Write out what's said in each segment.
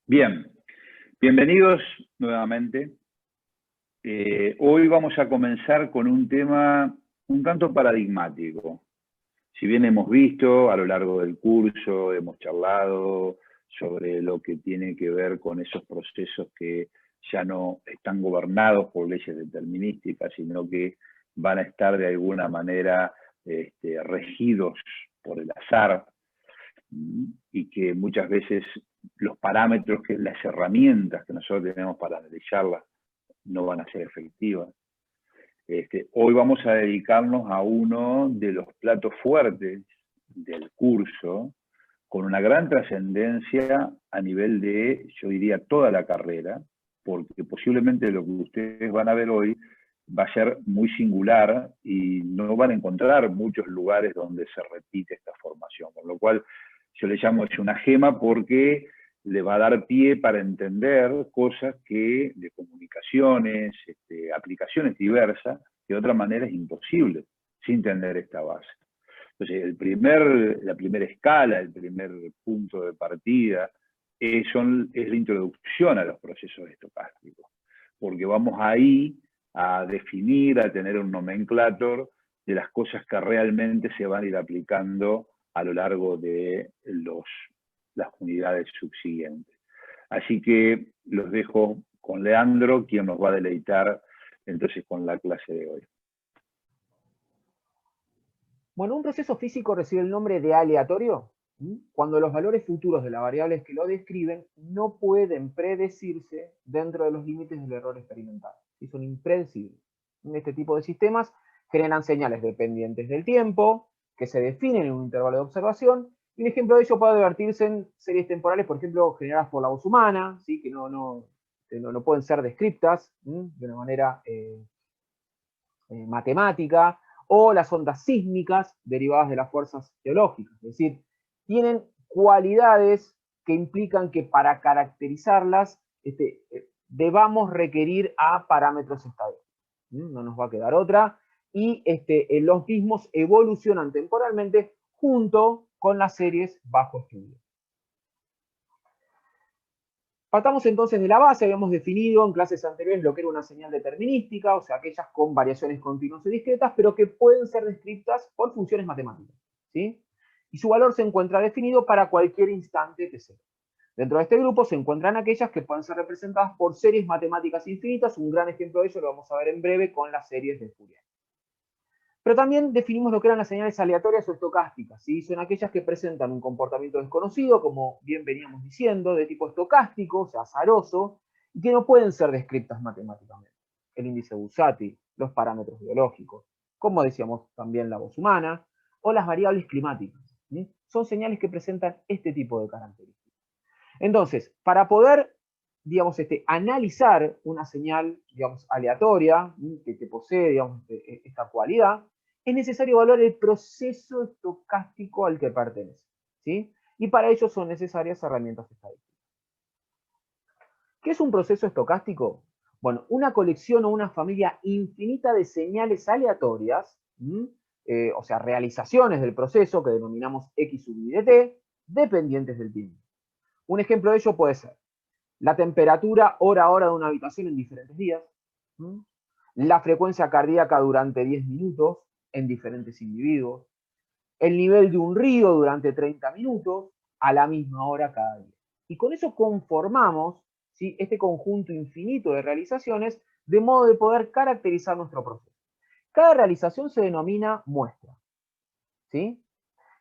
Bien, bienvenidos nuevamente. Hoy vamos a comenzar con un tema un tanto paradigmático. Si bien hemos visto a lo largo del curso, hemos charlado sobre lo que tiene que ver con esos procesos que ya no están gobernados por leyes determinísticas, sino que van a estar de alguna manera regidos por el azar, y que muchas veces los parámetros, las herramientas que nosotros tenemos para analizarlas no van a ser efectivas. Hoy vamos a dedicarnos a uno de los platos fuertes del curso, con una gran trascendencia a nivel de, yo diría, toda la carrera, porque posiblemente lo que ustedes van a ver hoy va a ser muy singular y no van a encontrar muchos lugares donde se repite esta formación, con lo cual yo le llamo es una gema porque le va a dar pie para entender cosas que de comunicaciones, aplicaciones diversas, que de otra manera es imposible sin tener esta base. Entonces, la primera escala, el primer punto de partida es la introducción a los procesos estocásticos, porque vamos ahí a definir, a tener un nomenclator de las cosas que realmente se van a ir aplicando a lo largo de las unidades subsiguientes. Así que los dejo con Leandro, quien nos va a deleitar entonces con la clase de hoy. Bueno, un proceso físico recibe el nombre de aleatorio cuando los valores futuros de las variables que lo describen no pueden predecirse dentro de los límites del error experimental. Y son impredecibles. Este tipo de sistemas generan señales dependientes del tiempo, que se definen en un intervalo de observación, y un ejemplo de ello puede vertirse en series temporales, por ejemplo, generadas por la voz humana, ¿sí? que no pueden ser descriptas de una manera matemática, o las ondas sísmicas derivadas de las fuerzas geológicas. Es decir, tienen cualidades que implican que para caracterizarlas debamos requerir a parámetros estadísticos. No nos va a quedar otra. Y los mismos evolucionan temporalmente junto con las series bajo estudio. Partamos entonces de la base. Habíamos definido en clases anteriores lo que era una señal determinística, o sea, aquellas con variaciones continuas y discretas, pero que pueden ser descritas por funciones matemáticas, ¿sí? Y su valor se encuentra definido para cualquier instante t0. Dentro de este grupo se encuentran aquellas que pueden ser representadas por series matemáticas infinitas. Un gran ejemplo de ello lo vamos a ver en breve con las series de Fourier. Pero también definimos lo que eran las señales aleatorias o estocásticas, ¿sí? Son aquellas que presentan un comportamiento desconocido, como bien veníamos diciendo, de tipo estocástico, o sea, azaroso, y que no pueden ser descritas matemáticamente. El índice Busati, los parámetros biológicos, como decíamos también la voz humana, o las variables climáticas, ¿sí? Son señales que presentan este tipo de características. Entonces, para poder, digamos, analizar una señal, digamos, aleatoria, que posee, digamos, esta cualidad, es necesario evaluar el proceso estocástico al que pertenece, ¿sí? Y para ello son necesarias herramientas estadísticas. ¿Qué es un proceso estocástico? Bueno, una colección o una familia infinita de señales aleatorias, o sea, realizaciones del proceso que denominamos X sub I de T, dependientes del tiempo. Un ejemplo de ello puede ser la temperatura hora a hora de una habitación en diferentes días, la frecuencia cardíaca durante 10 minutos en diferentes individuos, el nivel de un río durante 30 minutos a la misma hora cada día. Y con eso conformamos, ¿sí?, este conjunto infinito de realizaciones de modo de poder caracterizar nuestro proceso. Cada realización se denomina muestra, ¿sí?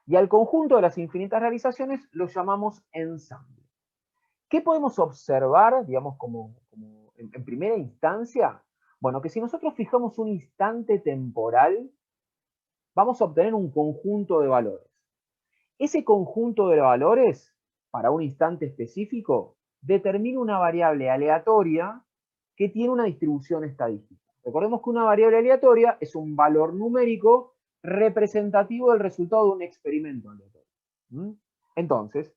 Y al conjunto de las infinitas realizaciones lo llamamos ensamble. ¿Qué podemos observar, digamos, como en primera instancia? Bueno, que si nosotros fijamos un instante temporal, vamos a obtener un conjunto de valores. Ese conjunto de valores, para un instante específico, determina una variable aleatoria que tiene una distribución estadística. Recordemos que una variable aleatoria es un valor numérico representativo del resultado de un experimento aleatorio. Entonces,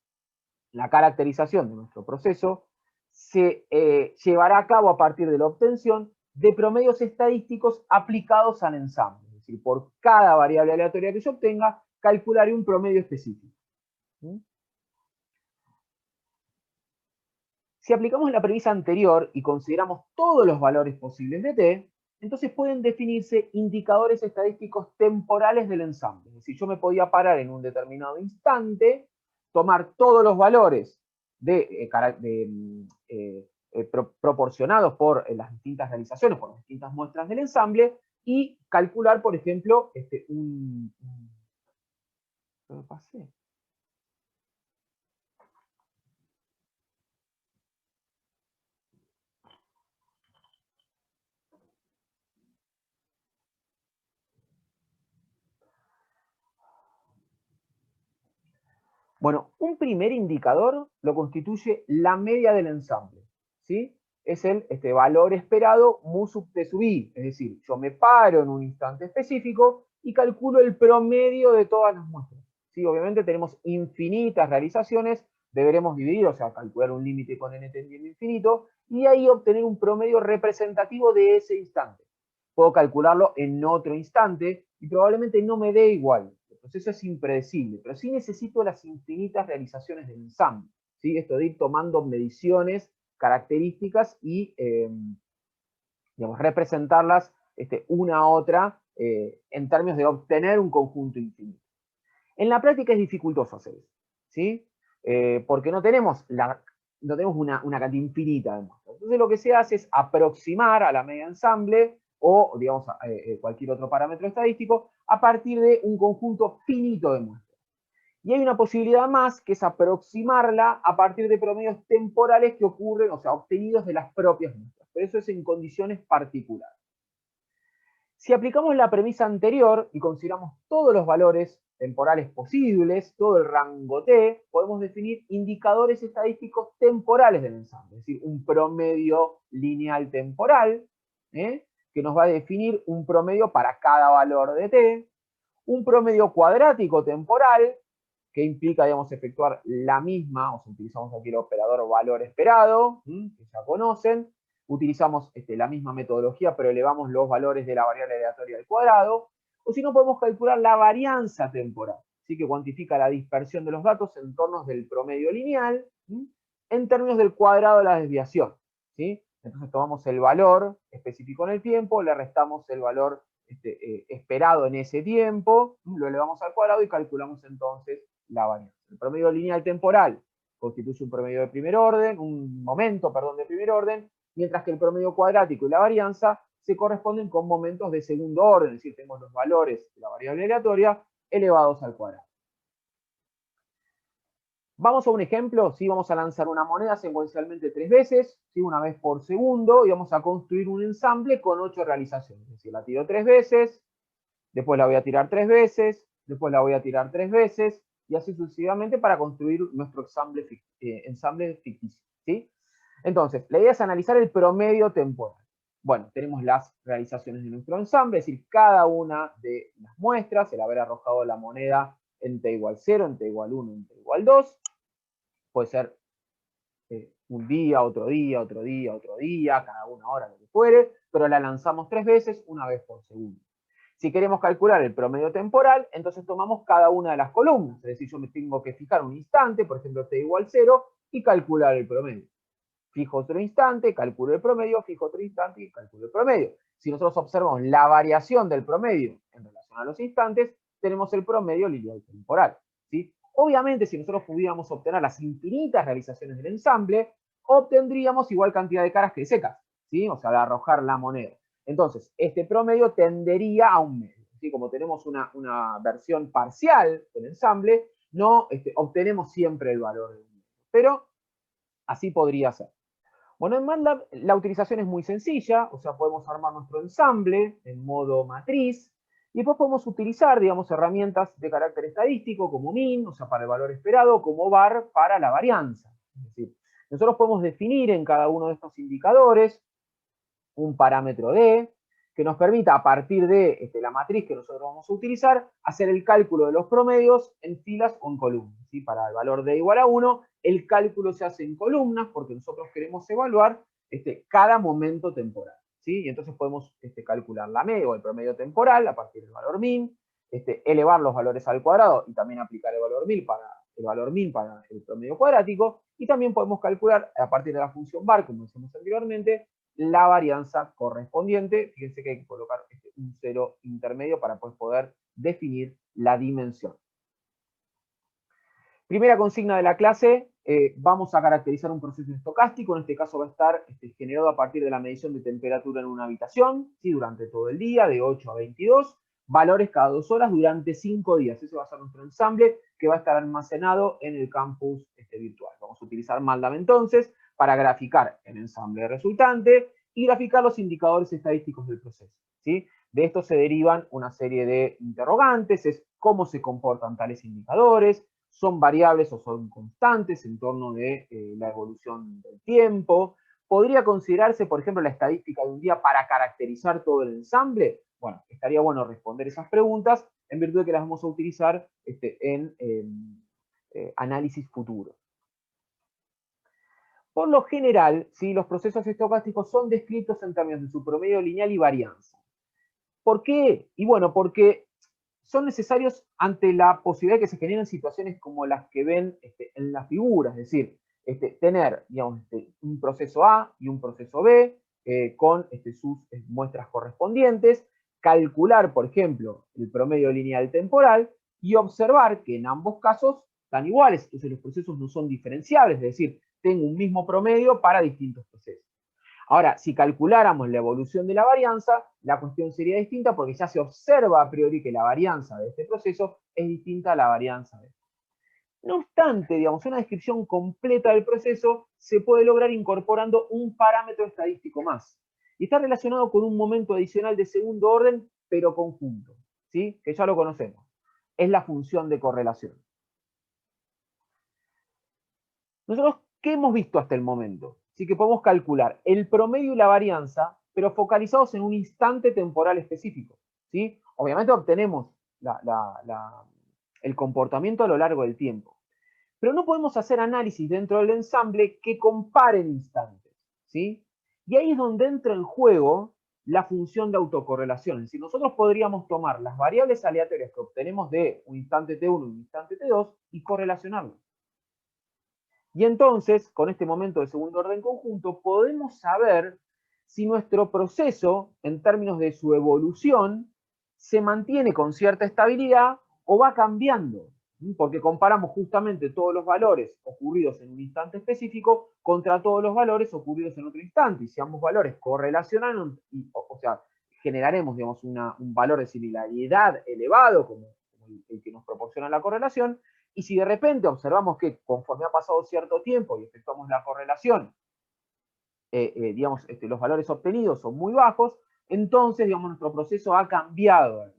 la caracterización de nuestro proceso se llevará a cabo a partir de la obtención de promedios estadísticos aplicados al ensamble. Es decir, por cada variable aleatoria que yo obtenga, calcularé un promedio específico. Si aplicamos la premisa anterior y consideramos todos los valores posibles de t, entonces pueden definirse indicadores estadísticos temporales del ensamble. Es decir, yo me podía parar en un determinado instante, tomar todos los valores proporcionados por las distintas realizaciones, por las distintas muestras del ensamble, y calcular, por ejemplo, ¿Lo pasé? Bueno, un primer indicador lo constituye la media del ensamble, ¿sí? Es el valor esperado mu sub t sub i, es decir, yo me paro en un instante específico y calculo el promedio de todas las muestras, ¿sí? Obviamente tenemos infinitas realizaciones, deberemos dividir, o sea, calcular un límite con n tendiendo a infinito, y ahí obtener un promedio representativo de ese instante. Puedo calcularlo en otro instante y probablemente no me dé igual. El proceso es impredecible, pero sí necesito las infinitas realizaciones del ensamble, ¿sí? Esto de ir tomando mediciones, características y digamos, representarlas una a otra en términos de obtener un conjunto infinito. En la práctica es dificultoso hacer eso, ¿sí? Porque no tenemos una cantidad infinita de muestras. Entonces lo que se hace es aproximar a la media ensamble o, digamos, cualquier otro parámetro estadístico a partir de un conjunto finito de muestras. Y hay una posibilidad más, que es aproximarla a partir de promedios temporales que ocurren, o sea, obtenidos de las propias muestras. Pero eso es en condiciones particulares. Si aplicamos la premisa anterior y consideramos todos los valores temporales posibles, todo el rango t, podemos definir indicadores estadísticos temporales del ensamble, es decir, un promedio lineal temporal, que nos va a definir un promedio para cada valor de t, un promedio cuadrático temporal, que implica, digamos, efectuar la misma, o sea, utilizamos aquí el operador valor esperado, que ya conocen, utilizamos la misma metodología, pero elevamos los valores de la variable aleatoria al cuadrado, o si no, podemos calcular la varianza temporal, ¿sí? Que cuantifica la dispersión de los datos en torno del promedio lineal, en términos del cuadrado de la desviación, ¿sí? Entonces tomamos el valor específico en el tiempo, le restamos el valor esperado en ese tiempo, lo elevamos al cuadrado y calculamos entonces la varianza. El promedio lineal temporal constituye un promedio de primer orden, un momento, perdón, de primer orden, mientras que el promedio cuadrático y la varianza se corresponden con momentos de segundo orden, es decir, tenemos los valores de la variable aleatoria elevados al cuadrado. Vamos a un ejemplo, ¿sí? Vamos a lanzar una moneda secuencialmente 3 veces, ¿sí? Una vez por segundo, y vamos a construir un ensamble con 8 realizaciones. Es decir, la tiro 3 veces, después la voy a tirar 3 veces, después la voy a tirar 3 veces, y así sucesivamente para construir nuestro ensamble ficticio, ¿sí? Entonces, la idea es analizar el promedio temporal. Bueno, tenemos las realizaciones de nuestro ensamble, es decir, cada una de las muestras, el haber arrojado la moneda en t igual 0, en t igual 1, en t igual 2, puede ser un día, otro día, otro día, otro día, cada una hora, lo que fuere, pero la lanzamos 3 veces, una vez por segundo. Si queremos calcular el promedio temporal, entonces tomamos cada una de las columnas, es decir, yo me tengo que fijar un instante, por ejemplo, t igual 0, y calcular el promedio. Fijo otro instante, calculo el promedio, fijo otro instante y calculo el promedio. Si nosotros observamos la variación del promedio en relación a los instantes, tenemos el promedio lineal temporal, ¿sí? Obviamente, si nosotros pudiéramos obtener las infinitas realizaciones del ensamble, obtendríamos igual cantidad de caras que de secas, ¿sí? O sea, al arrojar la moneda. Entonces, este promedio tendería a un medio, ¿sí? Como tenemos una versión parcial del ensamble, no obtenemos siempre el valor del medio. Pero así podría ser. Bueno, en MATLAB la utilización es muy sencilla, o sea, podemos armar nuestro ensamble en modo matriz, y después podemos utilizar, digamos, herramientas de carácter estadístico como min, o sea, para el valor esperado, como var para la varianza. Es decir, nosotros podemos definir en cada uno de estos indicadores un parámetro D, que nos permita, a partir de la matriz que nosotros vamos a utilizar, hacer el cálculo de los promedios en filas o en columnas, ¿sí? Para el valor D igual a 1, el cálculo se hace en columnas porque nosotros queremos evaluar cada momento temporal, ¿sí? Y entonces podemos calcular la media o el promedio temporal a partir del valor min, elevar los valores al cuadrado y también aplicar el valor min para el valor min para el promedio cuadrático, y también podemos calcular a partir de la función var, como hicimos anteriormente, la varianza correspondiente. Fíjense que hay que colocar un cero intermedio para poder definir la dimensión. Primera consigna de la clase, vamos a caracterizar un proceso estocástico. En este caso va a estar generado a partir de la medición de temperatura en una habitación, ¿sí? Durante todo el día, de 8 a 22, valores cada 2 horas durante 5 días. Ese va a ser nuestro ensamble que va a estar almacenado en el campus virtual. Vamos a utilizar MATLAB entonces para graficar el ensamble resultante y graficar los indicadores estadísticos del proceso, ¿sí? De esto se derivan una serie de interrogantes, es cómo se comportan tales indicadores, son variables o son constantes en torno de la evolución del tiempo. ¿Podría considerarse, por ejemplo, la estadística de un día para caracterizar todo el ensamble? Bueno, estaría bueno responder esas preguntas en virtud de que las vamos a utilizar en análisis futuro. Por lo general, ¿sí? Los procesos estocásticos son descritos en términos de su promedio lineal y varianza. ¿Por qué? Y bueno, porque son necesarios ante la posibilidad de que se generen situaciones como las que ven en las figuras, es decir, tener, digamos, un proceso A y un proceso B con sus muestras correspondientes, calcular, por ejemplo, el promedio lineal temporal y observar que en ambos casos están iguales, entonces los procesos no son diferenciables, es decir, tengo un mismo promedio para distintos procesos. Ahora, si calculáramos la evolución de la varianza, la cuestión sería distinta porque ya se observa a priori que la varianza de este proceso es distinta a la varianza de este. No obstante, digamos, una descripción completa del proceso se puede lograr incorporando un parámetro estadístico más. Y está relacionado con un momento adicional de segundo orden, pero conjunto, ¿sí? Que ya lo conocemos. Es la función de correlación. Nosotros, ¿qué hemos visto hasta el momento? Así que podemos calcular el promedio y la varianza, pero focalizados en un instante temporal específico, ¿sí? Obviamente obtenemos el comportamiento a lo largo del tiempo. Pero no podemos hacer análisis dentro del ensamble que comparen instantes, ¿sí? Y ahí es donde entra en juego la función de autocorrelación. Es decir, nosotros podríamos tomar las variables aleatorias que obtenemos de un instante T1 y un instante T2 y correlacionarlas. Y entonces, con este momento de segundo orden conjunto, podemos saber si nuestro proceso, en términos de su evolución, se mantiene con cierta estabilidad o va cambiando, porque comparamos justamente todos los valores ocurridos en un instante específico contra todos los valores ocurridos en otro instante. Y si ambos valores correlacionan, o sea, generaremos, digamos, un valor de similaridad elevado, como el que nos proporciona la correlación. Y si de repente observamos que conforme ha pasado cierto tiempo y efectuamos la correlación, digamos, los valores obtenidos son muy bajos, entonces, digamos, nuestro proceso ha cambiado.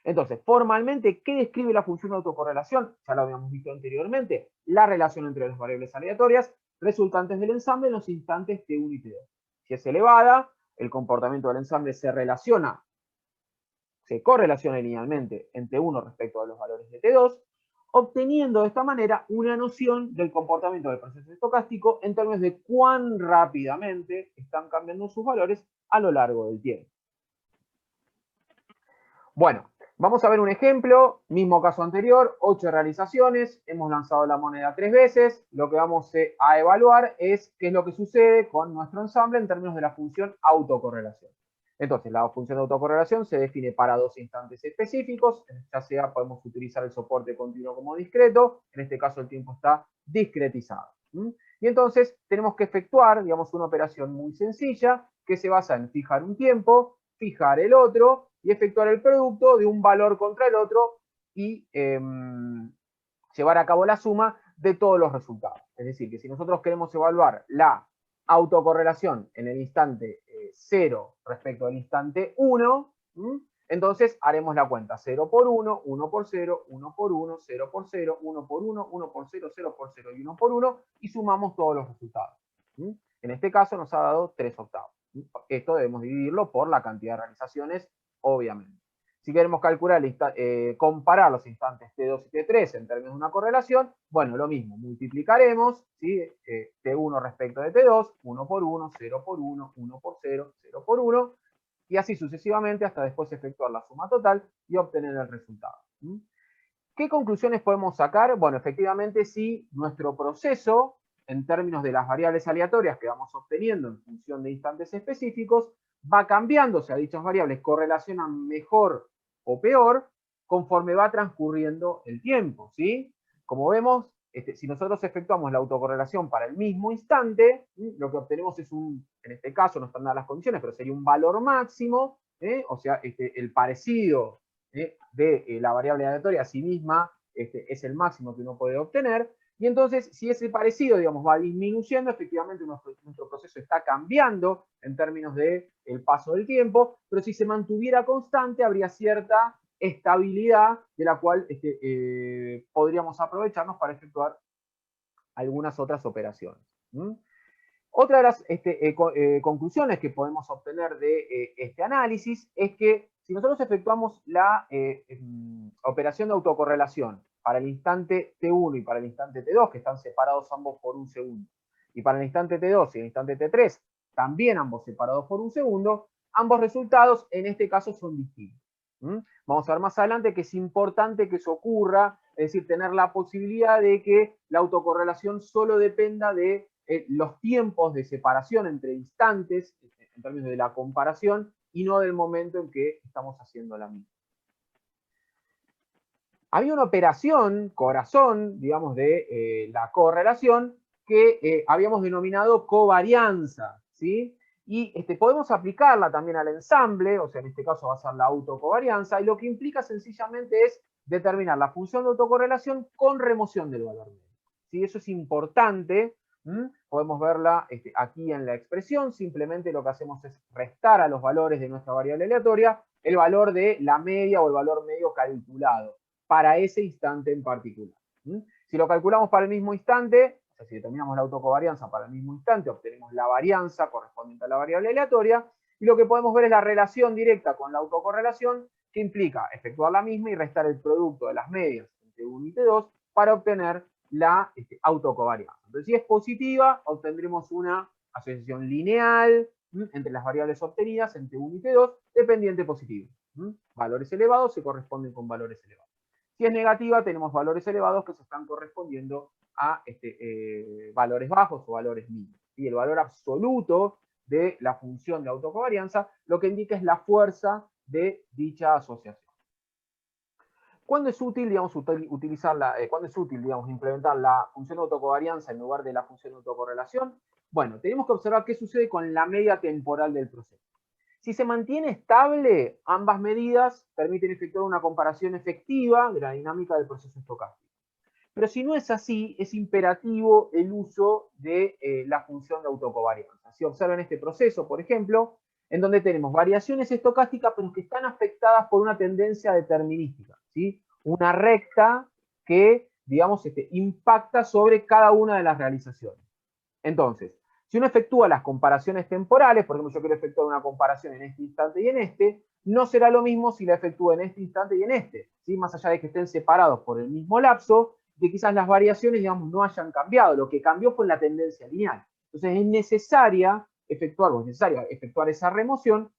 Entonces, formalmente, ¿qué describe la función de autocorrelación? Ya lo habíamos visto anteriormente, la relación entre las variables aleatorias resultantes del ensamble en los instantes T1 y T2. Si es elevada, el comportamiento del ensamble se correlaciona linealmente en T1 respecto a los valores de T2, obteniendo de esta manera una noción del comportamiento del proceso estocástico en términos de cuán rápidamente están cambiando sus valores a lo largo del tiempo. Bueno, vamos a ver un ejemplo, mismo caso anterior, 8 realizaciones, hemos lanzado la moneda 3 veces, lo que vamos a evaluar es qué es lo que sucede con nuestro ensamble en términos de la función autocorrelación. Entonces, la función de autocorrelación se define para dos instantes específicos, ya sea podemos utilizar el soporte continuo como discreto, en este caso el tiempo está discretizado. Y entonces tenemos que efectuar, digamos, una operación muy sencilla que se basa en fijar un tiempo, fijar el otro y efectuar el producto de un valor contra el otro y llevar a cabo la suma de todos los resultados. Es decir, que si nosotros queremos evaluar la autocorrelación en el instante 0 respecto al instante 1, entonces haremos la cuenta 0 por 1, 1 por 0, 1 por 1, 0 por 0, 1 por 1, 1 por 0, 0 por 0 y 1 por 1 y sumamos todos los resultados. En este caso nos ha dado 3 octavos. Esto debemos dividirlo por la cantidad de realizaciones, obviamente. Si queremos calcular, comparar los instantes T2 y T3 en términos de una correlación, bueno, lo mismo, multiplicaremos, ¿sí? T1 respecto de T2, 1 por 1, 0 por 1, 1 por 0, 0 por 1, y así sucesivamente hasta después efectuar la suma total y obtener el resultado. ¿Qué conclusiones podemos sacar? Bueno, efectivamente, si nuestro proceso, en términos de las variables aleatorias que vamos obteniendo en función de instantes específicos, va cambiando, o sea, dichas variables correlacionan mejor o peor conforme va transcurriendo el tiempo, ¿sí? Como vemos, si nosotros efectuamos la autocorrelación para el mismo instante, lo que obtenemos es en este caso no están dadas las condiciones, pero sería un valor máximo, o sea, el parecido de la variable aleatoria a sí misma es el máximo que uno puede obtener, y entonces si ese parecido, digamos, va disminuyendo, efectivamente nuestro proceso está cambiando en términos del paso del tiempo, pero si se mantuviera constante habría cierta estabilidad de la cual podríamos aprovecharnos para efectuar algunas otras operaciones. Otra de las conclusiones que podemos obtener de este análisis es que si nosotros efectuamos la operación de autocorrelación para el instante T1 y para el instante T2, que están separados ambos por un segundo, y para el instante T2 y el instante T3, también ambos separados por un segundo, ambos resultados en este caso son distintos. Vamos a ver más adelante que es importante que eso ocurra, es decir, tener la posibilidad de que la autocorrelación solo dependa de los tiempos de separación entre instantes, en términos de la comparación, y no del momento en que estamos haciendo la misma. Había una operación, corazón, digamos, de la correlación, que habíamos denominado covarianza, ¿sí? Y podemos aplicarla también al ensamble, o sea, en este caso va a ser la autocovarianza, y lo que implica sencillamente es determinar la función de autocorrelación con remoción del valor medio. ¿Sí? Eso es importante. Podemos verla aquí en la expresión, simplemente lo que hacemos es restar a los valores de nuestra variable aleatoria el valor de la media o el valor medio calculado para ese instante en particular. Si lo calculamos para el mismo instante, o sea, si determinamos la autocovarianza para el mismo instante, obtenemos la varianza correspondiente a la variable aleatoria, y lo que podemos ver es la relación directa con la autocorrelación, que implica efectuar la misma y restar el producto de las medias entre T1 y T2 para obtener la autocovarianza. Entonces, si es positiva, obtendremos una asociación lineal entre las variables obtenidas en T1 y T2, dependiente positivo. Valores elevados se corresponden con valores elevados. Si es negativa, tenemos valores elevados que se están correspondiendo a valores bajos o valores mínimos. Y el valor absoluto de la función de autocovarianza lo que indica es la fuerza de dicha asociación. ¿Cuándo es útil, digamos, cuándo es útil, digamos, implementar la función de autocovarianza en lugar de la función de autocorrelación? Bueno, tenemos que observar qué sucede con la media temporal del proceso. Si se mantiene estable, ambas medidas permiten efectuar una comparación efectiva de la dinámica del proceso estocástico. Pero si no es así, es imperativo el uso de la función de autocovarianza. Si observan este proceso, por ejemplo, en donde tenemos variaciones estocásticas, pero que están afectadas por una tendencia determinística, ¿sí? Una recta que, digamos, impacta sobre cada una de las realizaciones. Entonces, si uno efectúa las comparaciones temporales, por ejemplo, yo quiero efectuar una comparación en este instante y en este, no será lo mismo si la efectúo en este instante y en este, ¿sí? Más allá de que estén separados por el mismo lapso, que quizás las variaciones, digamos, no hayan cambiado, lo que cambió fue la tendencia lineal. Entonces es necesaria efectuar esa remoción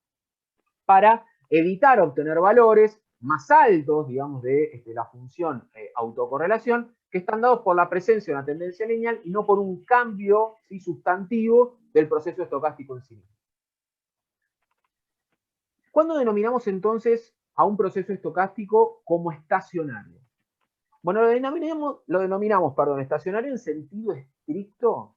para evitar obtener valores más altos, digamos, de la función autocorrelación, que están dados por la presencia de una tendencia lineal y no por un cambio, ¿sí?, sustantivo del proceso estocástico en sí. ¿Cuándo denominamos entonces a un proceso estocástico como estacionario? Bueno, lo denominamos estacionario en sentido estricto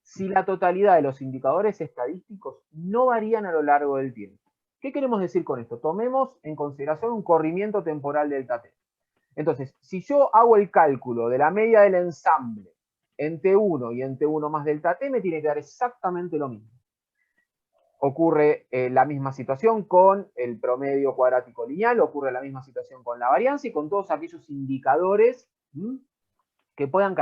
si la totalidad de los indicadores estadísticos no varían a lo largo del tiempo. ¿Qué queremos decir con esto? Tomemos en consideración un corrimiento temporal delta t. Entonces, si yo hago el cálculo de la media del ensamble en T1 y en T1 más delta t, me tiene que dar exactamente lo mismo. Ocurre la misma situación con el promedio cuadrático lineal, ocurre la misma situación con la varianza y con todos aquellos indicadores que puedan,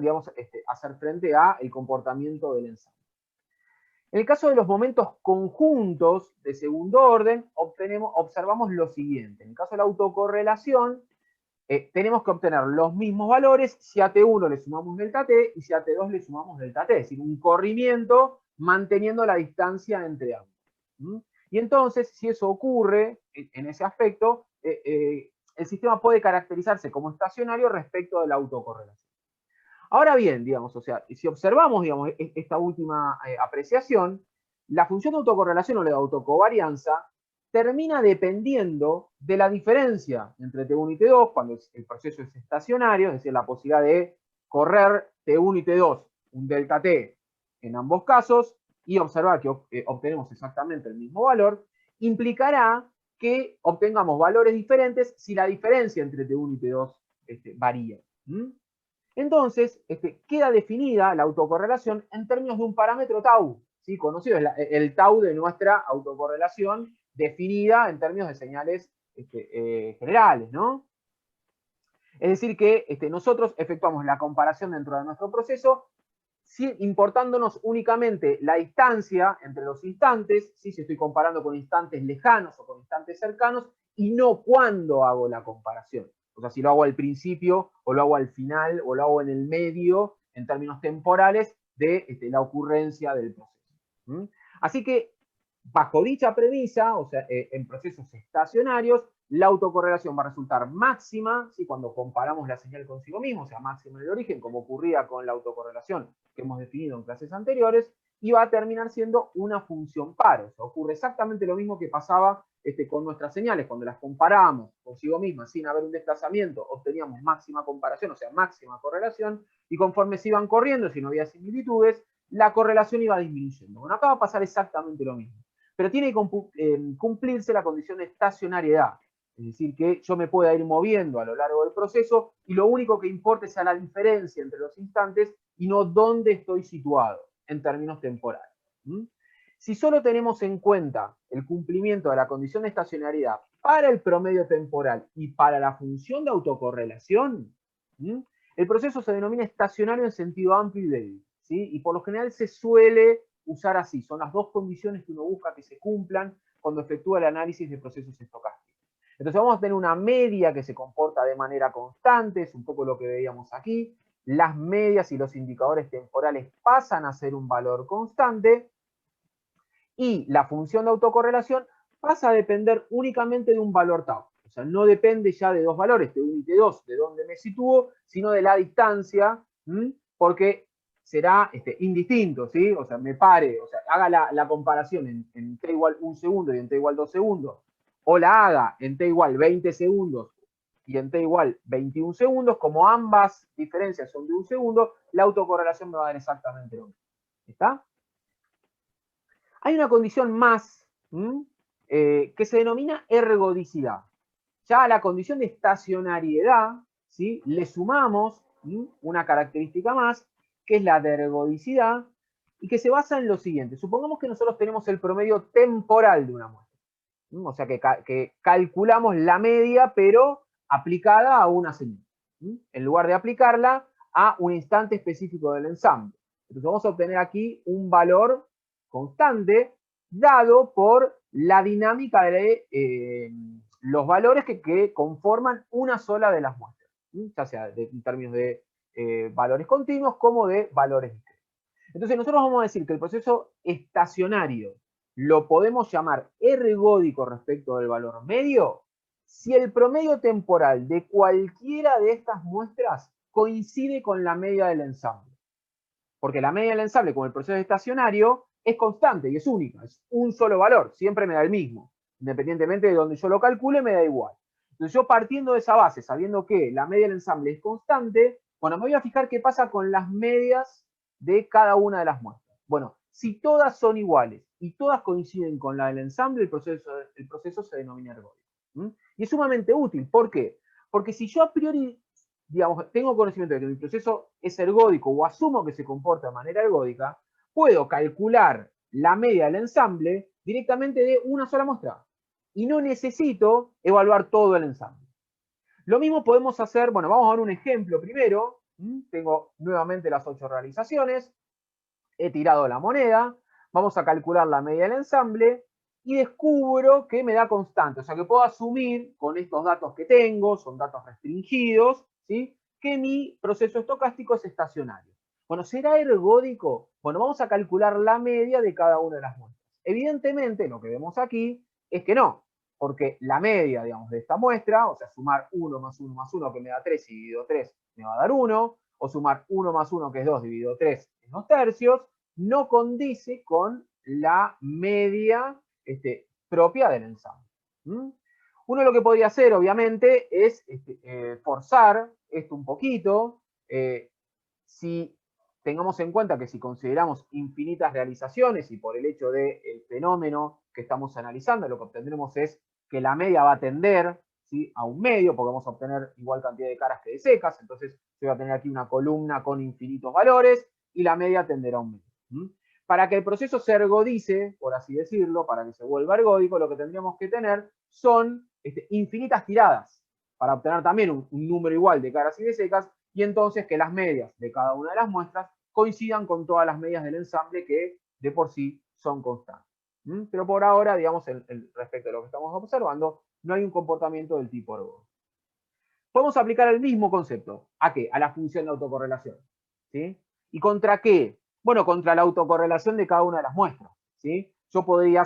digamos, hacer frente al comportamiento del ensamble. En el caso de los momentos conjuntos de segundo orden, observamos lo siguiente. En el caso de la autocorrelación, tenemos que obtener los mismos valores si a T1 le sumamos delta T y si a T2 le sumamos delta T. Es decir, un corrimiento manteniendo la distancia entre ambos. Y entonces, si eso ocurre en ese aspecto, el sistema puede caracterizarse como estacionario respecto de la autocorrelación. Ahora bien, digamos, o sea, si observamos, digamos, esta última apreciación, la función de autocorrelación o la autocovarianza termina dependiendo de la diferencia entre T1 y T2 cuando el proceso es estacionario, es decir, la posibilidad de correr T1 y T2, un delta T en ambos casos, y observar que obtenemos exactamente el mismo valor, implicará que obtengamos valores diferentes si la diferencia entre T1 y T2 varía. Entonces, queda definida la autocorrelación en términos de un parámetro tau, ¿sí? Conocido, es el tau de nuestra autocorrelación, definida en términos de señales generales, ¿no? Es decir, que nosotros efectuamos la comparación dentro de nuestro proceso, importándonos únicamente la distancia entre los instantes, ¿sí? Si estoy comparando con instantes lejanos o con instantes cercanos, y no cuándo hago la comparación. O sea, si lo hago al principio, o lo hago al final, o lo hago en el medio, en términos temporales, de la ocurrencia del proceso. Así que, bajo dicha premisa, o sea, en procesos estacionarios, la autocorrelación va a resultar máxima, ¿sí? Cuando comparamos la señal consigo mismo, o sea, máxima en el origen, como ocurría con la autocorrelación que hemos definido en clases anteriores, y va a terminar siendo una función par. O sea, ocurre exactamente lo mismo que pasaba con nuestras señales, cuando las comparábamos consigo mismas sin haber un desplazamiento, obteníamos máxima comparación, o sea, máxima correlación, y conforme se iban corriendo, si no había similitudes, la correlación iba disminuyendo. Bueno, acá va a pasar exactamente lo mismo. Pero tiene que cumplirse la condición de estacionariedad. Es decir, que yo me pueda ir moviendo a lo largo del proceso y lo único que importa sea la diferencia entre los instantes y no dónde estoy situado en términos temporales. Si solo tenemos en cuenta el cumplimiento de la condición de estacionariedad para el promedio temporal y para la función de autocorrelación, el proceso se denomina estacionario en sentido amplio y débil, ¿sí? Y por lo general se suele usar así. Son las dos condiciones que uno busca que se cumplan cuando efectúa el análisis de procesos estocásticos. Entonces vamos a tener una media que se comporta de manera constante, es un poco lo que veíamos aquí. Las medias y los indicadores temporales pasan a ser un valor constante y la función de autocorrelación pasa a depender únicamente de un valor tau. O sea, no depende ya de dos valores, T1 y T2, de dónde me sitúo, sino de la distancia, porque será indistinto, ¿sí? O sea, me pare, o sea, haga la comparación en T igual 1 segundo y en T igual 2 segundos, o la haga en T igual 20 segundos y en T igual 21 segundos, como ambas diferencias son de 1 segundo, la autocorrelación me va a dar exactamente lo mismo. ¿Está? Hay una condición más que se denomina ergodicidad. Ya a la condición de estacionariedad, ¿sí? Le sumamos una característica más, que es la de ergodicidad, y que se basa en lo siguiente. Supongamos que nosotros tenemos el promedio temporal de una muestra. O sea, que calculamos la media, pero aplicada a una señal. En lugar de aplicarla a un instante específico del ensamble. Entonces vamos a obtener aquí un valor constante dado por la dinámica de los valores que conforman una sola de las muestras, ya sea en términos de valores continuos como de valores discretos. Entonces nosotros vamos a decir que el proceso estacionario lo podemos llamar ergódico respecto del valor medio si el promedio temporal de cualquiera de estas muestras coincide con la media del ensamble. Porque la media del ensamble, como el proceso estacionario, es constante y es única, es un solo valor, siempre me da el mismo. Independientemente de donde yo lo calcule, me da igual. Entonces yo partiendo de esa base, sabiendo que la media del ensamble es constante, bueno, me voy a fijar qué pasa con las medias de cada una de las muestras. Bueno, si todas son iguales y todas coinciden con la del ensamble, el proceso se denomina ergódico. Y es sumamente útil. ¿Por qué? Porque si yo a priori, digamos, tengo conocimiento de que mi proceso es ergódico o asumo que se comporta de manera ergódica, puedo calcular la media del ensamble directamente de una sola muestra. Y no necesito evaluar todo el ensamble. Lo mismo podemos hacer, bueno, vamos a ver un ejemplo primero. Tengo nuevamente las 8 realizaciones. He tirado la moneda. Vamos a calcular la media del ensamble. Y descubro que me da constante. O sea que puedo asumir con estos datos que tengo, son datos restringidos, ¿sí? Que mi proceso estocástico es estacionario. Bueno, ¿será ergódico? Bueno, vamos a calcular la media de cada una de las muestras. Evidentemente, lo que vemos aquí es que no. porque la media, digamos, de esta muestra, o sea, sumar 1 más 1 más 1, que me da 3, y dividido 3 me va a dar 1, o sumar 1 más 1, que es 2, dividido 3, es 2 tercios, no condice con la media propia del ensamble. ¿Mm? Uno lo que podría hacer, obviamente, es forzar esto un poquito. Si tengamos en cuenta que si consideramos infinitas realizaciones y por el hecho del fenómeno que estamos analizando, lo que obtendremos es que la media va a tender, ¿sí?, a un medio, porque vamos a obtener igual cantidad de caras que de secas, entonces yo voy a tener aquí una columna con infinitos valores y la media tenderá a un medio. ¿Mm? Para que el proceso se ergodice, por así decirlo, para que se vuelva ergódico, lo que tendríamos que tener son infinitas tiradas, para obtener también un número igual de caras y de secas, y entonces que las medias de cada una de las muestras coincidan con todas las medias del ensamble que de por sí son constantes. Pero por ahora, digamos, respecto a lo que estamos observando, no hay un comportamiento del tipo ergódico. Podemos aplicar el mismo concepto. ¿A qué? A la función de autocorrelación. ¿Sí? ¿Y contra qué? Bueno, contra la autocorrelación de cada una de las muestras. ¿Sí? Yo podría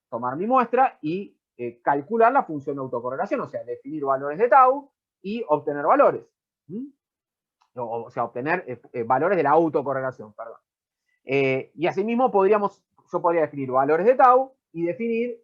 tomar mi muestra y calcular la función de autocorrelación, o sea, definir valores de tau y obtener valores. O sea, obtener valores de la autocorrelación, perdón. Y asimismo yo podría definir valores de tau y definir,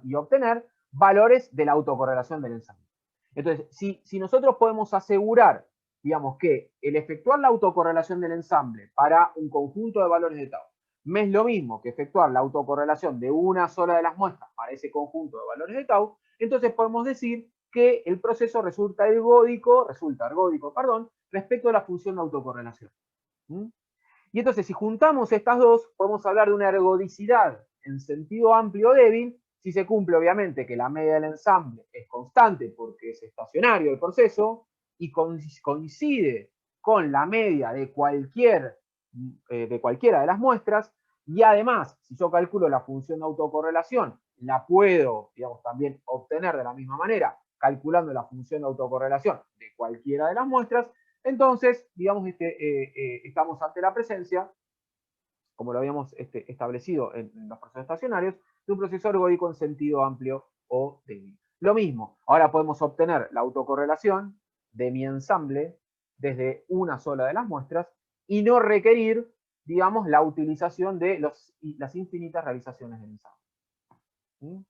y obtener valores de la autocorrelación del ensamble. Entonces, si nosotros podemos asegurar, digamos, que el efectuar la autocorrelación del ensamble para un conjunto de valores de tau me es lo mismo que efectuar la autocorrelación de una sola de las muestras para ese conjunto de valores de tau, entonces podemos decir que el proceso resulta ergódico, respecto a la función de autocorrelación. Y entonces, si juntamos estas dos, podemos hablar de una ergodicidad en sentido amplio o débil, si se cumple, obviamente, que la media del ensamble es constante porque es estacionario el proceso y coincide con la media de cualquiera de las muestras, y además, si yo calculo la función de autocorrelación, la puedo, digamos, también obtener de la misma manera, calculando la función de autocorrelación de cualquiera de las muestras. Entonces, digamos, estamos ante la presencia, como lo habíamos establecido en los procesos estacionarios, de un proceso ergódico en sentido amplio o débil. Lo mismo, ahora podemos obtener la autocorrelación de mi ensamble desde una sola de las muestras y no requerir, digamos, la utilización de las infinitas realizaciones del ensamble. ¿Sí?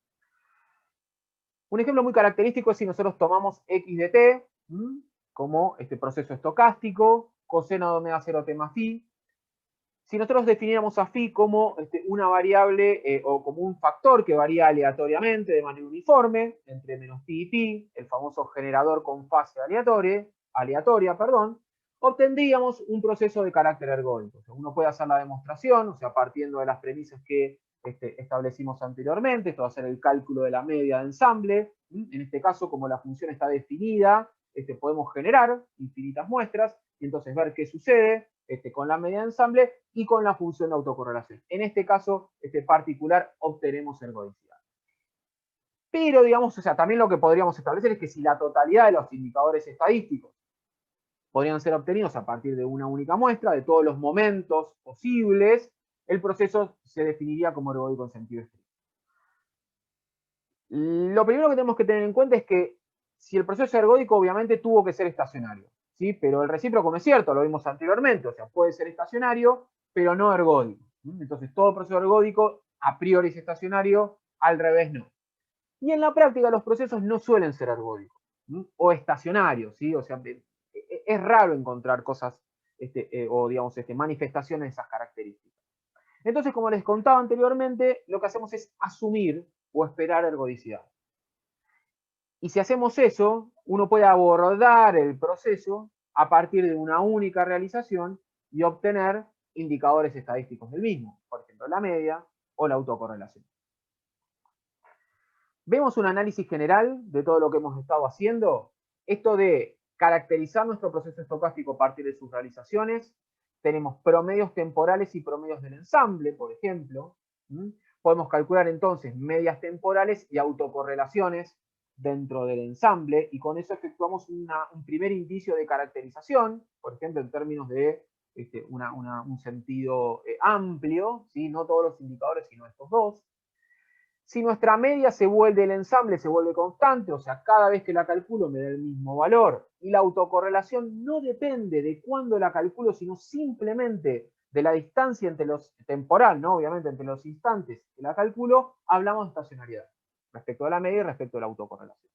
Un ejemplo muy característico es si nosotros tomamos x de t como este proceso estocástico, coseno de omega 0 t más phi. Si nosotros definiéramos a phi como una variable o como un factor que varía aleatoriamente de manera uniforme entre menos pi y pi, el famoso generador con fase aleatoria, obtendríamos un proceso de carácter ergódico. O sea, uno puede hacer la demostración, o sea, partiendo de las premisas que establecimos anteriormente, esto va a ser el cálculo de la media de ensamble. En este caso, como la función está definida, podemos generar infinitas muestras y entonces ver qué sucede con la media de ensamble y con la función de autocorrelación. En este caso particular obtenemos ergodicidad. Pero, digamos, o sea, también lo que podríamos establecer es que si la totalidad de los indicadores estadísticos podrían ser obtenidos a partir de una única muestra, de todos los momentos posibles, el proceso se definiría como ergódico en sentido estricto. Lo primero que tenemos que tener en cuenta es que si el proceso es ergódico, obviamente tuvo que ser estacionario, ¿sí? Pero el recíproco no es cierto, lo vimos anteriormente, o sea, puede ser estacionario, pero no ergódico. Entonces, todo proceso ergódico a priori es estacionario, al revés no. Y en la práctica los procesos no suelen ser ergódicos o estacionarios, ¿sí? O sea, es raro encontrar cosas o digamos manifestaciones de esas características. Entonces, como les contaba anteriormente, lo que hacemos es asumir o esperar ergodicidad. Y si hacemos eso, uno puede abordar el proceso a partir de una única realización y obtener indicadores estadísticos del mismo, por ejemplo, la media o la autocorrelación. Vemos un análisis general de todo lo que hemos estado haciendo. Esto de caracterizar nuestro proceso estocástico a partir de sus realizaciones. Tenemos promedios temporales y promedios del ensamble, por ejemplo. Podemos calcular entonces medias temporales y autocorrelaciones dentro del ensamble, y con eso efectuamos un primer indicio de caracterización, por ejemplo, en términos de un sentido amplio, ¿sí? No todos los indicadores, sino estos dos. Si nuestra media el ensamble se vuelve constante, o sea, cada vez que la calculo me da el mismo valor, y la autocorrelación no depende de cuándo la calculo, sino simplemente de la distancia entre temporal, ¿no? Obviamente entre los instantes que la calculo, hablamos de estacionariedad, respecto a la media y respecto a la autocorrelación.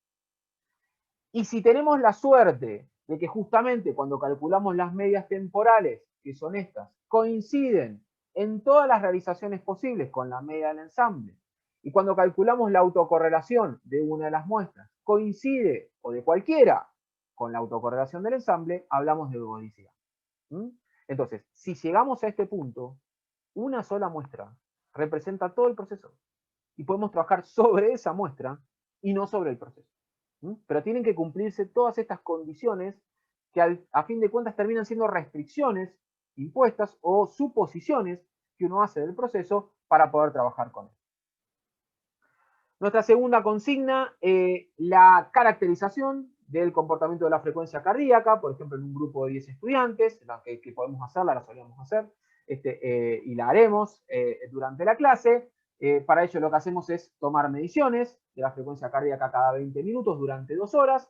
Y si tenemos la suerte de que justamente cuando calculamos las medias temporales, que son estas, coinciden en todas las realizaciones posibles con la media del ensamble, y cuando calculamos la autocorrelación de una de las muestras, coincide, o de cualquiera, con la autocorrelación del ensamble, hablamos de ergodicidad. Entonces, si llegamos a este punto, una sola muestra representa todo el proceso. Y podemos trabajar sobre esa muestra y no sobre el proceso. Pero tienen que cumplirse todas estas condiciones que a fin de cuentas terminan siendo restricciones impuestas o suposiciones que uno hace del proceso para poder trabajar con él. Nuestra segunda consigna, la caracterización del comportamiento de la frecuencia cardíaca, por ejemplo, en un grupo de 10 estudiantes, la que podemos hacerla, la solemos hacer, y la haremos durante la clase. Para ello lo que hacemos es tomar mediciones de la frecuencia cardíaca cada 20 minutos durante 2 horas.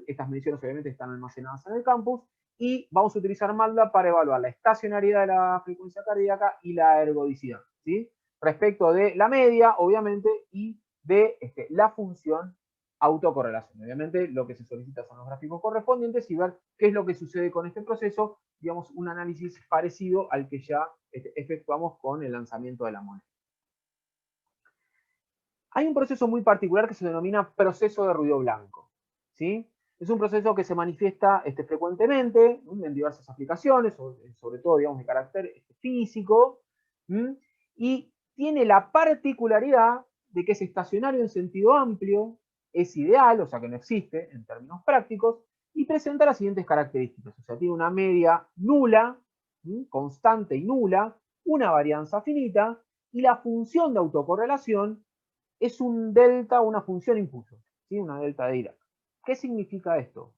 Estas mediciones obviamente están almacenadas en el campus y vamos a utilizar MATLAB para evaluar la estacionariedad de la frecuencia cardíaca y la ergodicidad, ¿sí? Respecto de la media, obviamente, y de la función autocorrelación. Obviamente lo que se solicita son los gráficos correspondientes y ver qué es lo que sucede con este proceso, digamos, un análisis parecido al que ya efectuamos con el lanzamiento de la moneda. Hay un proceso muy particular que se denomina proceso de ruido blanco, ¿sí? Es un proceso que se manifiesta frecuentemente en diversas aplicaciones, sobre todo, digamos, de carácter físico, y tiene la particularidad de que es estacionario en sentido amplio, es ideal, o sea que no existe en términos prácticos, y presenta las siguientes características. O sea, tiene una media nula, constante y nula, una varianza finita, y la función de autocorrelación es un delta, una función impulso, ¿sí? Una delta de Dirac. ¿Qué significa esto?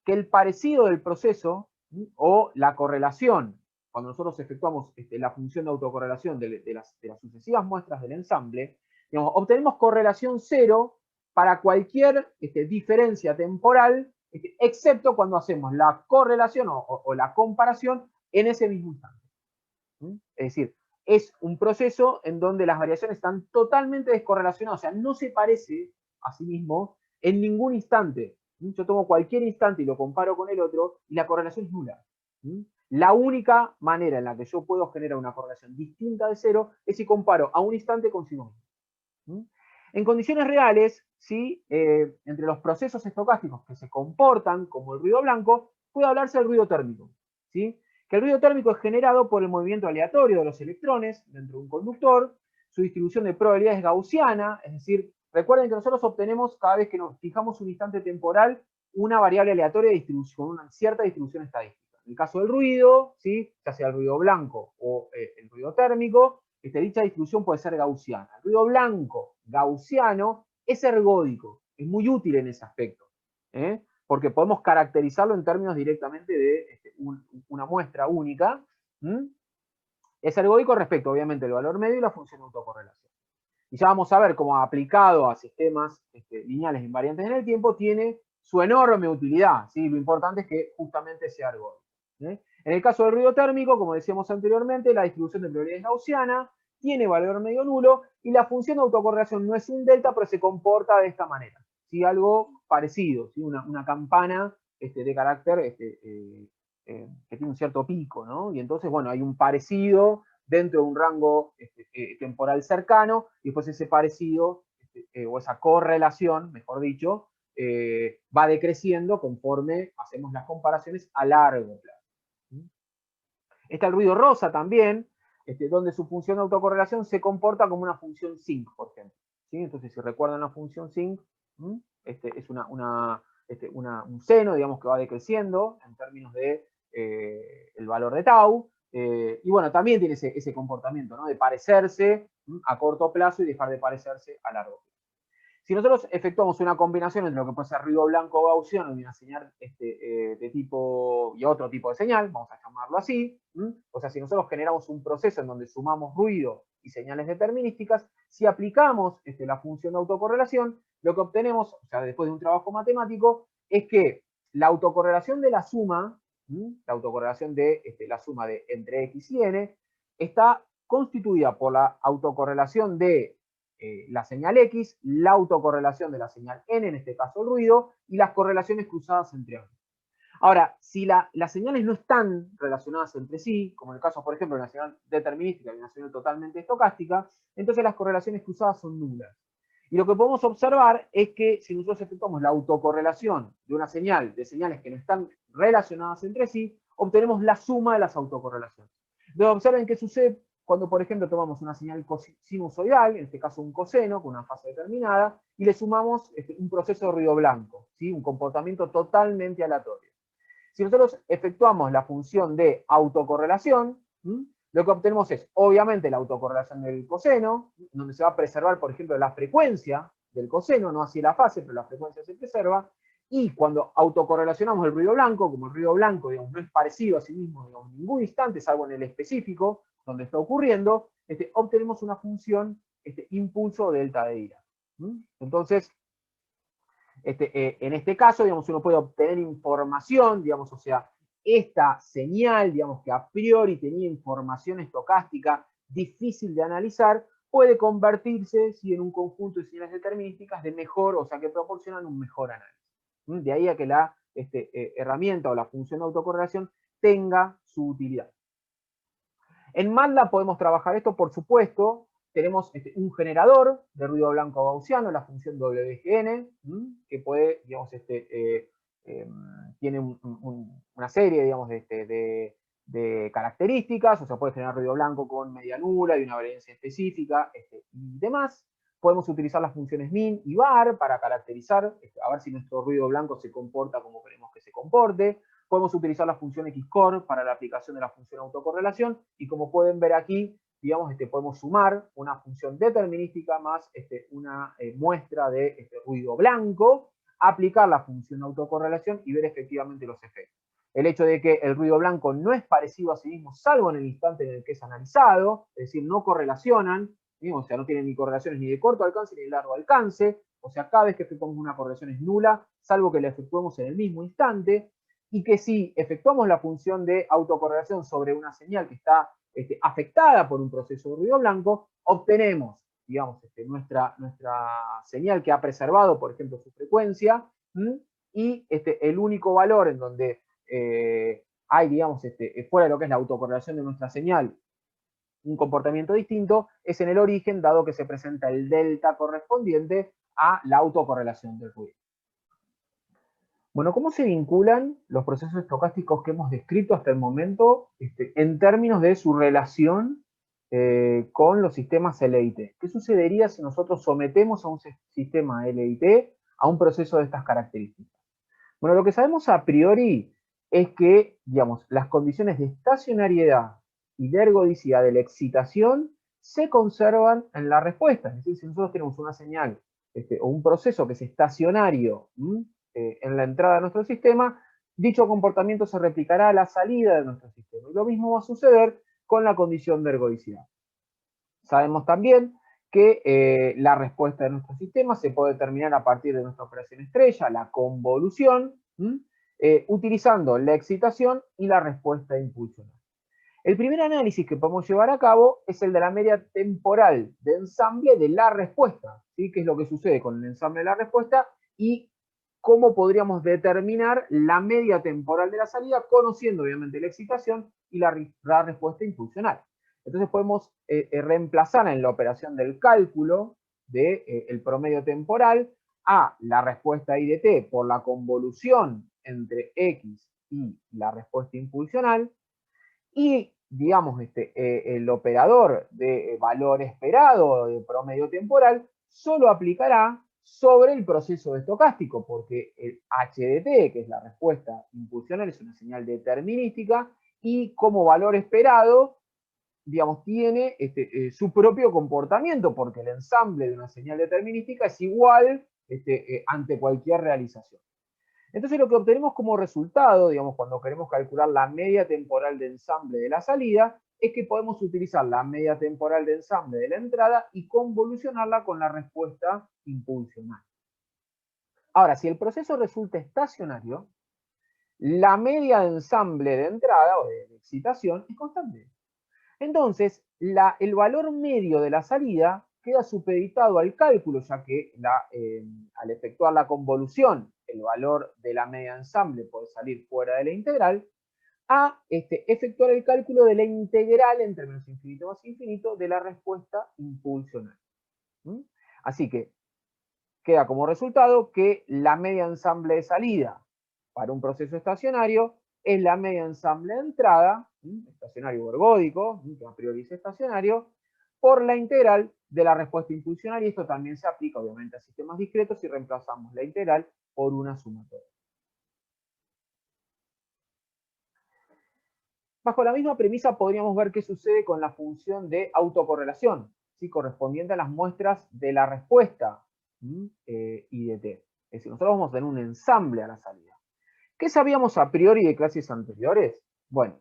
Que el parecido del proceso, ¿sí? O la correlación, cuando nosotros efectuamos la función de autocorrelación de las sucesivas muestras del ensamble, digamos, obtenemos correlación cero para cualquier diferencia temporal, excepto cuando hacemos la correlación o la comparación en ese mismo instante. Es decir, es un proceso en donde las variaciones están totalmente descorrelacionadas, o sea, no se parece a sí mismo en ningún instante. Yo tomo cualquier instante y lo comparo con el otro y la correlación es nula. La única manera en la que yo puedo generar una correlación distinta de cero es si comparo a un instante consigo mismo. En condiciones reales, ¿sí? Entre los procesos estocásticos que se comportan como el ruido blanco, puede hablarse del ruido térmico, ¿sí? Que el ruido térmico es generado por el movimiento aleatorio de los electrones dentro de un conductor, su distribución de probabilidad es gaussiana, es decir, recuerden que nosotros obtenemos cada vez que nos fijamos un instante temporal una variable aleatoria de distribución, una cierta distribución estadística. En el caso del ruido, ¿sí? Ya sea el ruido blanco o el ruido térmico, dicha distribución puede ser gaussiana. El ruido blanco gaussiano es ergódico, es muy útil en ese aspecto, porque podemos caracterizarlo en términos directamente de una muestra única. Es ergódico respecto, obviamente, al valor medio y la función de autocorrelación. Y ya vamos a ver cómo aplicado a sistemas lineales invariantes en el tiempo tiene su enorme utilidad, ¿sí? Lo importante es que justamente sea ergódico. En el caso del ruido térmico, como decíamos anteriormente, la distribución de probabilidad es gaussiana, tiene valor medio nulo, y la función de autocorrelación no es un delta, pero se comporta de esta manera. ¿Sí? Algo parecido, ¿sí? Una campana de carácter que tiene un cierto pico, ¿no? Y entonces, bueno, hay un parecido dentro de un rango temporal cercano, y después ese parecido, o esa correlación, mejor dicho, va decreciendo conforme hacemos las comparaciones a largo plazo. Está el ruido rosa también, donde su función de autocorrelación se comporta como una función sinc, por ejemplo. ¿Sí? Entonces, si recuerdan la función sinc, es un seno, digamos, que va decreciendo en términos de el valor de tau, y bueno, también tiene ese comportamiento, ¿no? De parecerse a corto plazo y dejar de parecerse a largo plazo. Si nosotros efectuamos una combinación entre lo que puede ser ruido blanco gaussiano y una señal de tipo, y otro tipo de señal, vamos a llamarlo así, o sea, si nosotros generamos un proceso en donde sumamos ruido y señales determinísticas, si aplicamos la función de autocorrelación, lo que obtenemos, o sea, después de un trabajo matemático, es que la autocorrelación de la suma, la autocorrelación de la suma de entre x y n, está constituida por la autocorrelación de la señal X, la autocorrelación de la señal N, en este caso el ruido, y las correlaciones cruzadas entre ambos. Ahora, si las señales no están relacionadas entre sí, como en el caso, por ejemplo, de una señal determinística y una señal totalmente estocástica, entonces las correlaciones cruzadas son nulas. Y lo que podemos observar es que si nosotros efectuamos la autocorrelación de una señal, de señales que no están relacionadas entre sí, obtenemos la suma de las autocorrelaciones. Entonces observen qué sucede cuando, por ejemplo, tomamos una señal sinusoidal, en este caso un coseno, con una fase determinada, y le sumamos un proceso de ruido blanco, ¿sí? Un comportamiento totalmente aleatorio. Si nosotros efectuamos la función de autocorrelación, lo que obtenemos es, obviamente, la autocorrelación del coseno, donde se va a preservar, por ejemplo, la frecuencia del coseno, no así la fase, pero la frecuencia se preserva, y cuando autocorrelacionamos el ruido blanco, como el ruido blanco, digamos, no es parecido a sí mismo, digamos, en ningún instante, salvo en el específico, donde está ocurriendo, obtenemos una función impulso delta de Dirac. Entonces, en este caso, digamos, uno puede obtener información, digamos, o sea, esta señal, digamos, que a priori tenía información estocástica difícil de analizar, puede convertirse, ¿sí?, en un conjunto de señales determinísticas de mejor, o sea, que proporcionan un mejor análisis. De ahí a que la herramienta o la función de autocorrelación tenga su utilidad. En MATLAB podemos trabajar esto, por supuesto. Tenemos un generador de ruido blanco gaussiano, la función WGN, que puede, digamos, tiene una serie, digamos, de características, o sea, puede generar ruido blanco con media nula y una variancia específica y demás. Podemos utilizar las funciones min y var para caracterizar, a ver si nuestro ruido blanco se comporta como queremos que se comporte. Podemos utilizar la función xcore para la aplicación de la función autocorrelación, y como pueden ver aquí, digamos, podemos sumar una función determinística más una muestra de ruido blanco, aplicar la función autocorrelación y ver efectivamente los efectos. El hecho de que el ruido blanco no es parecido a sí mismo, salvo en el instante en el que es analizado, es decir, no correlacionan, o sea, no tienen ni correlaciones ni de corto alcance ni de largo alcance, o sea, cada vez que efectuamos una correlación es nula, salvo que la efectuemos en el mismo instante, y que si efectuamos la función de autocorrelación sobre una señal que está afectada por un proceso de ruido blanco, obtenemos, digamos, nuestra señal que ha preservado, por ejemplo, su frecuencia, y el único valor en donde hay, digamos, fuera de lo que es la autocorrelación de nuestra señal, un comportamiento distinto, es en el origen, dado que se presenta el delta correspondiente a la autocorrelación del ruido. Bueno, ¿cómo se vinculan los procesos estocásticos que hemos descrito hasta el momento en términos de su relación con los sistemas LIT? ¿Qué sucedería si nosotros sometemos a un sistema LIT a un proceso de estas características? Bueno, lo que sabemos a priori es que, digamos, las condiciones de estacionariedad y de ergodicidad de la excitación se conservan en la respuesta. Es decir, si nosotros tenemos una señal o un proceso que es estacionario en la entrada de nuestro sistema, dicho comportamiento se replicará a la salida de nuestro sistema. Y lo mismo va a suceder con la condición de ergodicidad. Sabemos también que la respuesta de nuestro sistema se puede determinar a partir de nuestra operación estrella, la convolución, utilizando la excitación y la respuesta impulsional. El primer análisis que podemos llevar a cabo es el de la media temporal de ensamble de la respuesta, ¿sí? ¿Qué es lo que sucede con el ensamble de la respuesta? Y cómo podríamos determinar la media temporal de la salida, conociendo obviamente la excitación y la respuesta impulsional. Entonces podemos reemplazar en la operación del cálculo del promedio temporal a la respuesta I de t por la convolución entre x y la respuesta impulsional, y digamos el operador de valor esperado de promedio temporal solo aplicará sobre el proceso estocástico, porque el h de t, que es la respuesta impulsional, es una señal determinística, y como valor esperado digamos, tiene su propio comportamiento, porque el ensamble de una señal determinística es igual ante cualquier realización. Entonces lo que obtenemos como resultado, digamos, cuando queremos calcular la media temporal de ensamble de la salida, es que podemos utilizar la media temporal de ensamble de la entrada y convolucionarla con la respuesta impulsional. Ahora, si el proceso resulta estacionario, la media de ensamble de entrada o de excitación es constante. Entonces, el valor medio de la salida queda supeditado al cálculo, ya que al efectuar la convolución, el valor de la media ensamble puede salir fuera de la integral, a efectuar el cálculo de la integral entre menos infinito más infinito de la respuesta impulsional. Así que queda como resultado que la media ensamble de salida para un proceso estacionario es la media ensamble de entrada, estacionario o ergódico, que a priori es estacionario, por la integral de la respuesta impulsional, y esto también se aplica obviamente a sistemas discretos si reemplazamos la integral por una sumatoria. Bajo la misma premisa podríamos ver qué sucede con la función de autocorrelación, ¿sí? Correspondiente a las muestras de la respuesta I de t. Es decir, nosotros vamos a tener un ensamble a la salida. ¿Qué sabíamos a priori de clases anteriores? Bueno,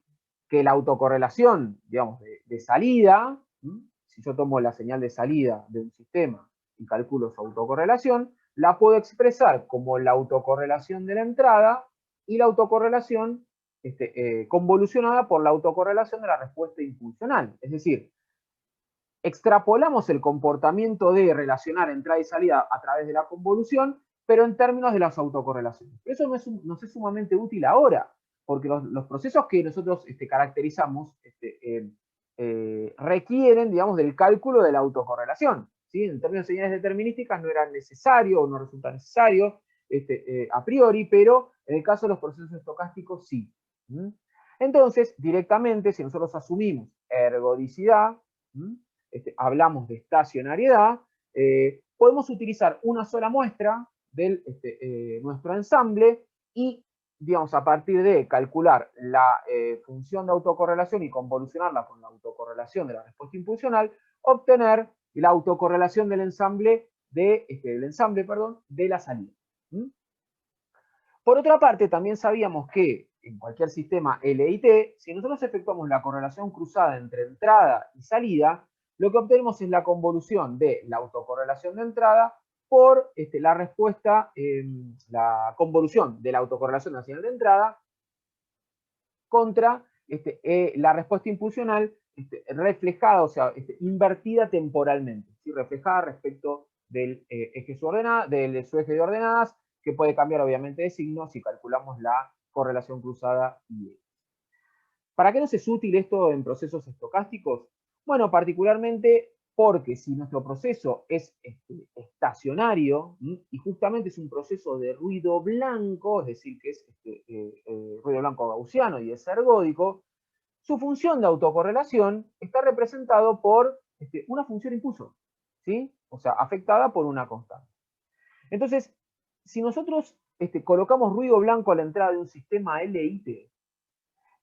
que la autocorrelación, digamos, de salida, si yo tomo la señal de salida de un sistema y calculo su autocorrelación, la puedo expresar como la autocorrelación de la entrada y la autocorrelación convolucionada por la autocorrelación de la respuesta impulsional. Es decir, extrapolamos el comportamiento de relacionar entrada y salida a través de la convolución, pero en términos de las autocorrelaciones. Pero eso nos es sumamente útil ahora, porque los procesos que nosotros caracterizamos requieren, digamos, del cálculo de la autocorrelación. ¿Sí? En términos de señales determinísticas no era necesario o no resulta necesario a priori, pero en el caso de los procesos estocásticos sí. Entonces, directamente, si nosotros asumimos ergodicidad, hablamos de estacionariedad, podemos utilizar una sola muestra de nuestro ensamble y, digamos, a partir de calcular la función de autocorrelación y convolucionarla con la autocorrelación de la respuesta impulsional, obtener la autocorrelación del ensamble de la salida. Por otra parte, también sabíamos que en cualquier sistema LIT, si nosotros efectuamos la correlación cruzada entre entrada y salida, lo que obtenemos es la convolución de la autocorrelación de entrada por la respuesta, la convolución de la autocorrelación de la señal de entrada contra la respuesta impulsional reflejada, o sea, invertida temporalmente, ¿sí? Reflejada respecto del su eje de ordenadas, que puede cambiar obviamente de signo si calculamos la correlación cruzada y X. ¿Para qué nos es útil esto en procesos estocásticos? Bueno, particularmente porque si nuestro proceso es estacionario, y justamente es un proceso de ruido blanco, es decir, que es ruido blanco gaussiano y es ergódico, su función de autocorrelación está representado por una función impulso, ¿sí? O sea, afectada por una constante. Entonces, si nosotros colocamos ruido blanco a la entrada de un sistema LIT,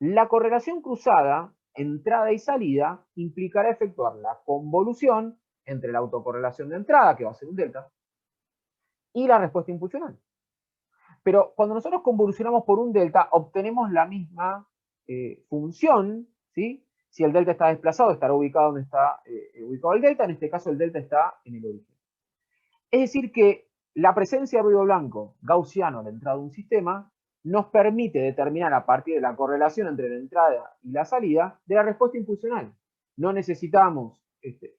la correlación cruzada, entrada y salida, implicará efectuar la convolución entre la autocorrelación de entrada, que va a ser un delta, y la respuesta impulsional. Pero cuando nosotros convolucionamos por un delta, obtenemos la misma función, ¿sí? Si el delta está desplazado, estará ubicado donde está ubicado el delta, en este caso el delta está en el origen. Es decir que la presencia de ruido blanco gaussiano a la entrada de un sistema nos permite determinar a partir de la correlación entre la entrada y la salida de la respuesta impulsional. No necesitamos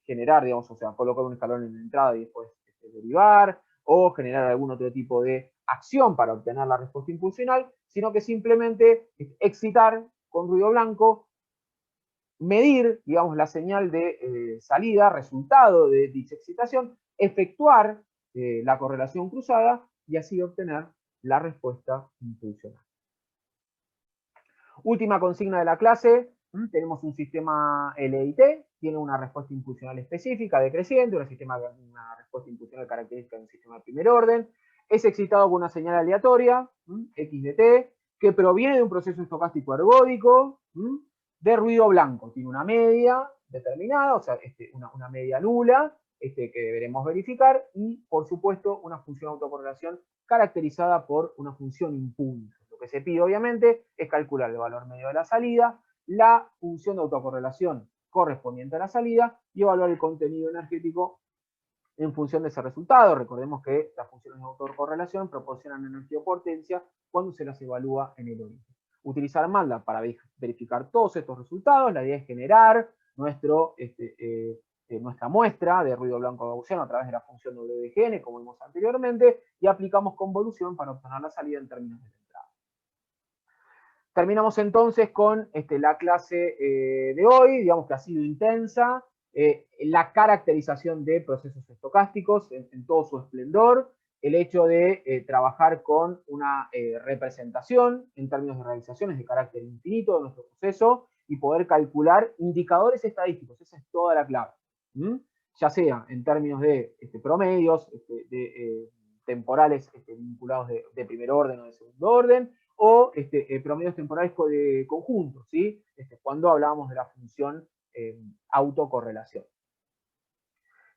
generar, digamos, o sea, colocar un escalón en la entrada y después derivar, o generar algún otro tipo de acción para obtener la respuesta impulsional, sino que simplemente excitar con ruido blanco, medir, digamos, la señal de salida, resultado de dicha excitación, efectuar la correlación cruzada y así obtener la respuesta impulsional. Última consigna de la clase, tenemos un sistema LIT, tiene una respuesta impulsional específica decreciente, una respuesta impulsional característica de un sistema de primer orden, es excitado con una señal aleatoria, X de t, que proviene de un proceso estocástico ergódico, de ruido blanco, tiene una media determinada, o sea, una media nula, que deberemos verificar, y por supuesto una función de autocorrelación caracterizada por una función impulso. Lo que se pide obviamente es calcular el valor medio de la salida, la función de autocorrelación correspondiente a la salida y evaluar el contenido energético en función de ese resultado. Recordemos que las funciones de autocorrelación proporcionan energía o potencia cuando se las evalúa en el origen. Utilizar MATLAB para verificar todos estos resultados. La idea es generar nuestra muestra de ruido blanco gaussiano a través de la función WGN, como vimos anteriormente, y aplicamos convolución para obtener la salida en términos de la entrada. Terminamos entonces con la clase de hoy, digamos que ha sido intensa, la caracterización de procesos estocásticos en todo su esplendor, el hecho de trabajar con una representación en términos de realizaciones de carácter infinito de nuestro proceso y poder calcular indicadores estadísticos, esa es toda la clave. Ya sea en términos de promedios, temporales vinculados de primer orden o de segundo orden, o promedios temporales de conjuntos, ¿sí? Cuando hablábamos de la función autocorrelación.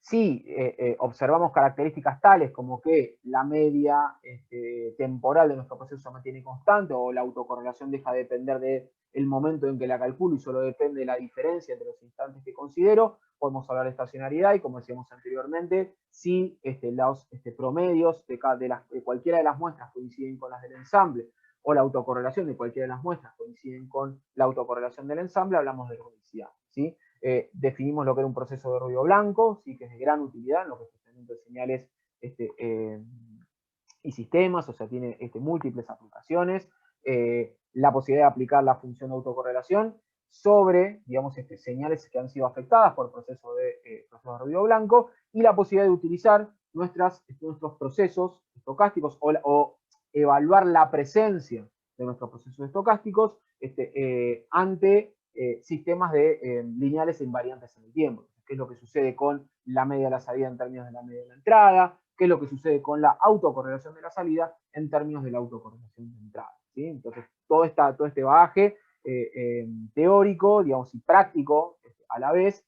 Si observamos características tales como que la media temporal de nuestro proceso se mantiene constante o la autocorrelación deja de depender del momento en que la calculo y solo depende de la diferencia entre los instantes que considero, podemos hablar de estacionariedad y, como decíamos anteriormente, si los promedios de cualquiera de las muestras coinciden con las del ensamble o la autocorrelación de cualquiera de las muestras coinciden con la autocorrelación del ensamble, hablamos de ergodicidad, ¿sí? Definimos lo que era un proceso de ruido blanco, ¿sí? Que es de gran utilidad en lo que es procesamiento de señales y sistemas, o sea, tiene múltiples aplicaciones. La posibilidad de aplicar la función de autocorrelación sobre, digamos, señales que han sido afectadas por proceso de ruido blanco, y la posibilidad de utilizar nuestros procesos estocásticos o evaluar la presencia de nuestros procesos estocásticos ante sistemas lineales e invariantes en el tiempo. ¿Qué es lo que sucede con la media de la salida en términos de la media de la entrada? ¿Qué es lo que sucede con la autocorrelación de la salida en términos de la autocorrelación de entrada? ¿Sí? Entonces, todo este bagaje teórico, digamos, y práctico a la vez,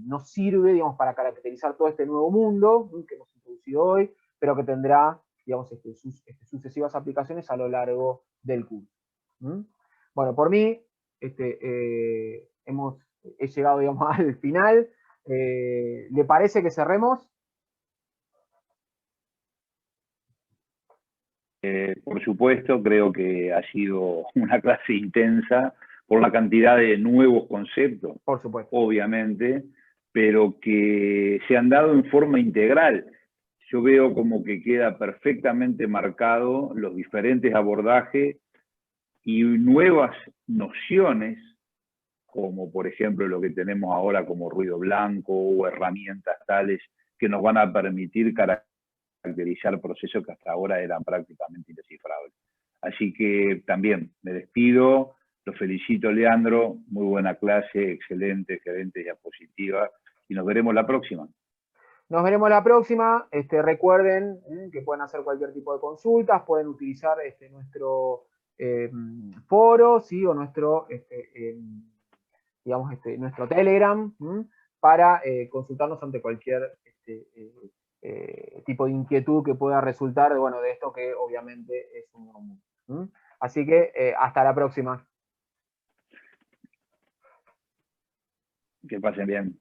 nos sirve, digamos, para caracterizar todo este nuevo mundo que hemos introducido hoy, pero que tendrá, digamos, sus sucesivas aplicaciones a lo largo del curso. Bueno, por mí, he llegado, digamos, al final. ¿Le parece que cerremos? Por supuesto, creo que ha sido una clase intensa por la cantidad de nuevos conceptos, por supuesto, obviamente, pero que se han dado en forma integral. Yo veo como que queda perfectamente marcado los diferentes abordajes y nuevas nociones, como por ejemplo lo que tenemos ahora como ruido blanco o herramientas tales que nos van a permitir caracterizar procesos que hasta ahora eran prácticamente indescifrables. Así que también me despido, lo felicito, Leandro, muy buena clase, excelente diapositiva, y nos veremos la próxima. Nos veremos la próxima. Recuerden que pueden hacer cualquier tipo de consultas, pueden utilizar nuestro foro, ¿sí? O nuestro, digamos, nuestro Telegram para consultarnos ante cualquier tipo de inquietud que pueda resultar de esto que obviamente es un nuevo mundo. Así que hasta la próxima. Que pasen bien.